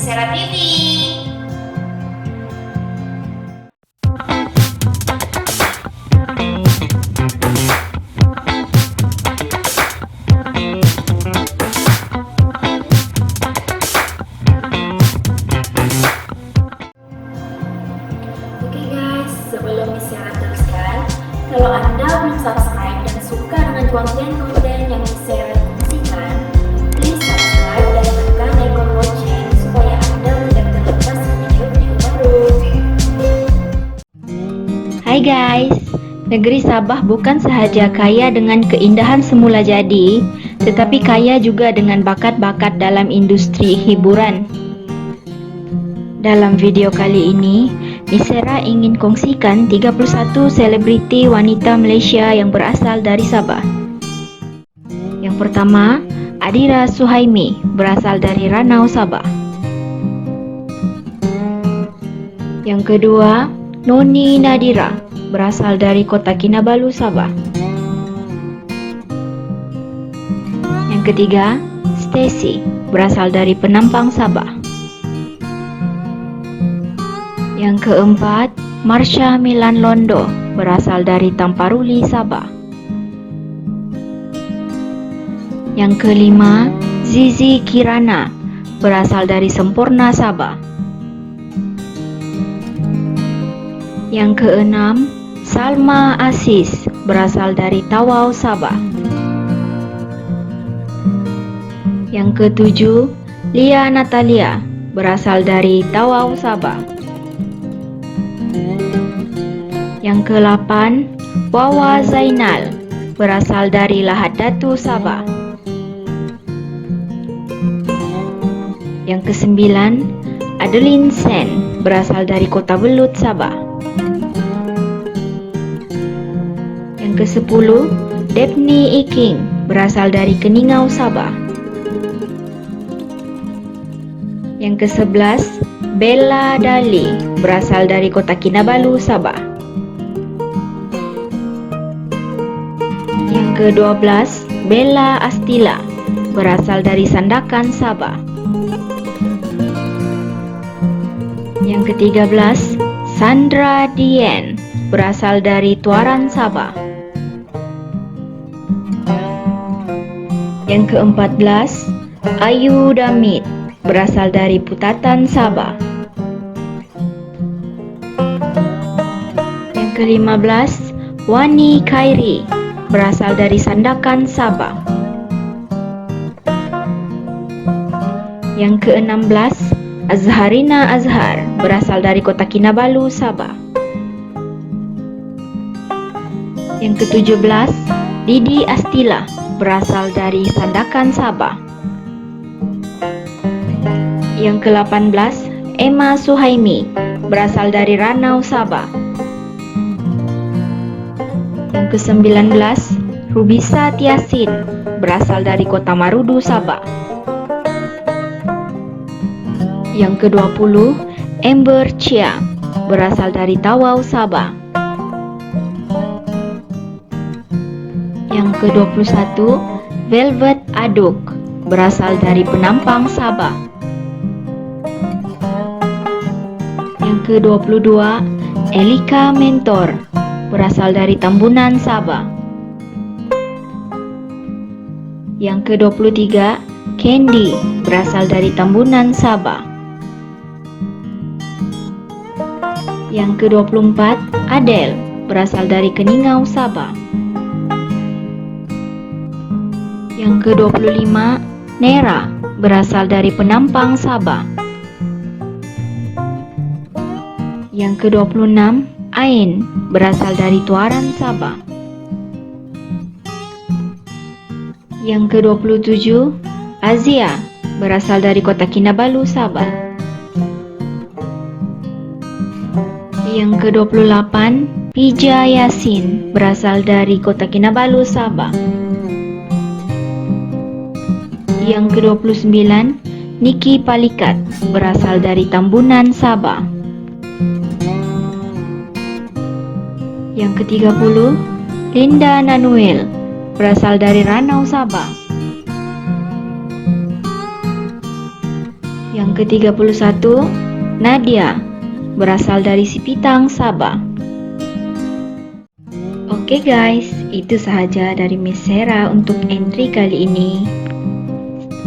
Misera TV. Oke guys, sebelum Misera teruskan, kalau Anda belum subscribe dan suka dengan konten-konten yang Misera kongsikan, please subscribe dan tekan icon lonceng supaya Anda tidak terlepas video-video baru. Hai guys, negeri Sabah bukan sahaja kaya dengan keindahan semula jadi, tetapi kaya juga dengan bakat-bakat dalam industri hiburan. Dalam video kali ini, Misera ingin kongsikan 31 selebriti wanita Malaysia yang berasal dari Sabah. Yang pertama, Adira Suhaimi, berasal dari Ranau, Sabah. Yang kedua, Noni Nadira, berasal dari Kota Kinabalu, Sabah. Yang ketiga, Stacy, berasal dari Penampang, Sabah. Yang keempat, Marsha Milan Londo, berasal dari Tamparuli, Sabah. Yang kelima, Zizi Kirana, berasal dari Semporna, Sabah. Yang keenam, Salma Aziz, berasal dari Tawau, Sabah. Yang ketujuh, Lia Natalia, berasal dari Tawau, Sabah. Yang ke-8, Wawa Zainal, berasal dari Lahad Datu, Sabah. Yang ke-9, Adeline Sen, berasal dari Kota Belut, Sabah. Yang ke-10, Debni Iking, berasal dari Keningau, Sabah. Yang ke-11, Bella Dali, berasal dari Kota Kinabalu, Sabah. Yang ke-12, Bella Astila, berasal dari Sandakan, Sabah. Yang ke-13, Sandra Dien, berasal dari Tuaran, Sabah. Yang ke-14, Ayu Damit, berasal dari Putatan, Sabah. Yang ke-15, Wani Khairi, berasal dari Sandakan, Sabah. Yang ke-16, Azharina Azhar, berasal dari Kota Kinabalu, Sabah. Yang ke-17, Didi Astila, berasal dari Sandakan, Sabah. Yang ke-18, Emma Suhaimi, berasal dari Ranau, Sabah. Yang ke-19, Rubisa Tiasin, berasal dari Kota Marudu, Sabah. Yang ke-20, Amber Chia, berasal dari Tawau, Sabah. Yang ke-21, Velvet Aduk, berasal dari Penampang, Sabah. Yang ke-22, Elika Mentor, berasal dari Tambunan, Sabah. Yang ke-23, Candy, berasal dari Tambunan, Sabah. Yang ke-24, Adele, berasal dari Keningau, Sabah. Yang ke-25, Nera, berasal dari Penampang, Sabah. Yang ke-26, Ain, berasal dari Tuaran, Sabah. Yang ke-27, Azia, berasal dari Kota Kinabalu, Sabah. Yang ke-28, Pija Yasin, berasal dari Kota Kinabalu, Sabah. Yang ke-29, Niki Palikat, berasal dari Tambunan, Sabah. Yang ke-30, Linda Nanuel, berasal dari Ranau, Sabah. Yang ke-31, Nadia, berasal dari Sipitang, Sabah. Oke guys, itu sahaja dari Miss Sarah untuk entry kali ini.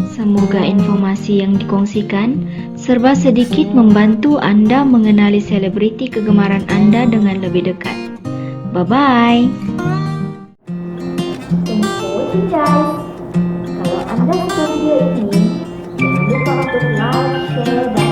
Semoga informasi yang dikongsikan serba sedikit membantu Anda mengenali selebriti kegemaran Anda dengan lebih dekat. Bye-bye! Thanks for watching guys. Kalau Anda suka video ini, jangan lupa untuk like, share, dan